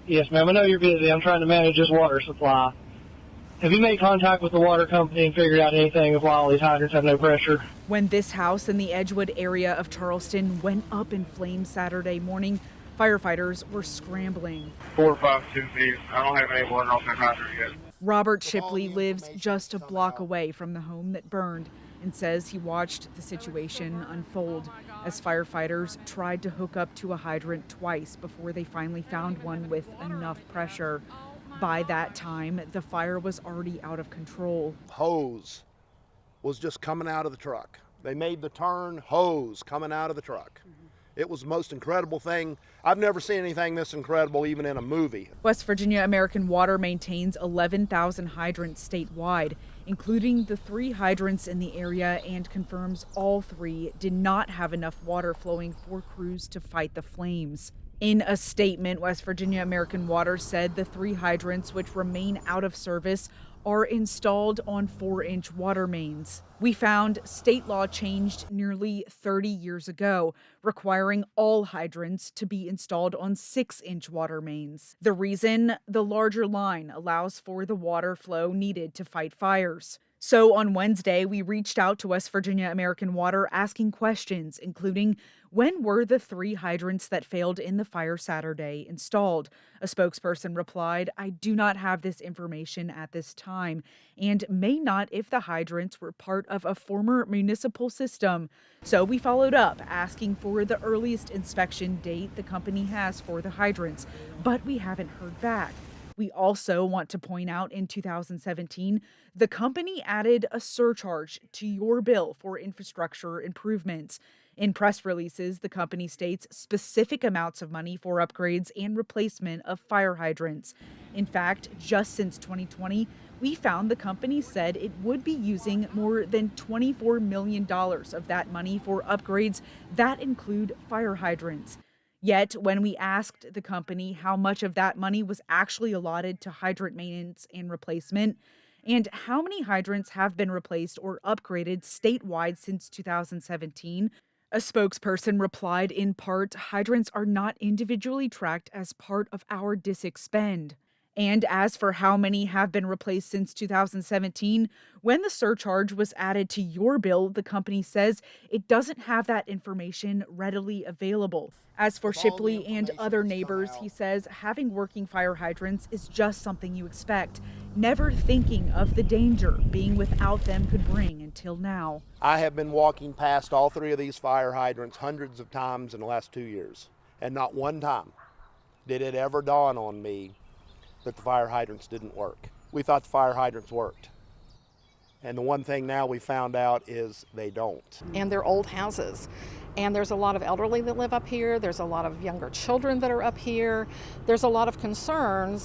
Yes, ma'am. I know you're busy. I'm trying to manage this water supply. Have you made contact with the water company and figured out anything of why all these hydrants have no pressure? When this house in the Edgewood area of Charleston went up in flames Saturday morning, firefighters were scrambling. 4 or 5 2 feet. I don't have any water off that hydrant yet. Robert Shipley lives just a block away from the home that burned and says he watched the situation unfold as firefighters tried to hook up to a hydrant twice before they finally found one with enough pressure. By that time, the fire was already out of control. Hose was just coming out of the truck. They made the turn, hose coming out of the truck. It was the most incredible thing. I've never seen anything this incredible, even in a movie. West Virginia American Water maintains 11,000 hydrants statewide, including the 3 hydrants in the area, and confirms all 3 did not have enough water flowing for crews to fight the flames. In a statement, West Virginia American Water said the 3 hydrants, which remain out of service, are installed on 4-inch water mains. We found state law changed nearly 30 years ago, requiring all hydrants to be installed on 6-inch water mains. The reason? The larger line allows for the water flow needed to fight fires. So on Wednesday, we reached out to West Virginia American Water asking questions, including when were the 3 hydrants that failed in the fire Saturday installed? A spokesperson replied, I do not have this information at this time and may not if the hydrants were part of a former municipal system. So we followed up asking for the earliest inspection date the company has for the hydrants, but we haven't heard back. We also want to point out in 2017, the company added a surcharge to your bill for infrastructure improvements. In press releases, the company states specific amounts of money for upgrades and replacement of fire hydrants. In fact, just since 2020, we found the company said it would be using more than $24 million of that money for upgrades that include fire hydrants. Yet, when we asked the company how much of that money was actually allotted to hydrant maintenance and replacement, and how many hydrants have been replaced or upgraded statewide since 2017, a spokesperson replied in part, hydrants are not individually tracked as part of our DISIC spend. And as for how many have been replaced since 2017, when the surcharge was added to your bill, the company says it doesn't have that information readily available. As for Shipley and other neighbors, he says having working fire hydrants is just something you expect, never thinking of the danger being without them could bring until now. I have been walking past all 3 of these fire hydrants hundreds of times in the last 2 years, and not one time did it ever dawn on me that the fire hydrants didn't work. We thought the fire hydrants worked. And the one thing now we found out is they don't. And they're old houses. And there's a lot of elderly that live up here. There's a lot of younger children that are up here. There's a lot of concerns.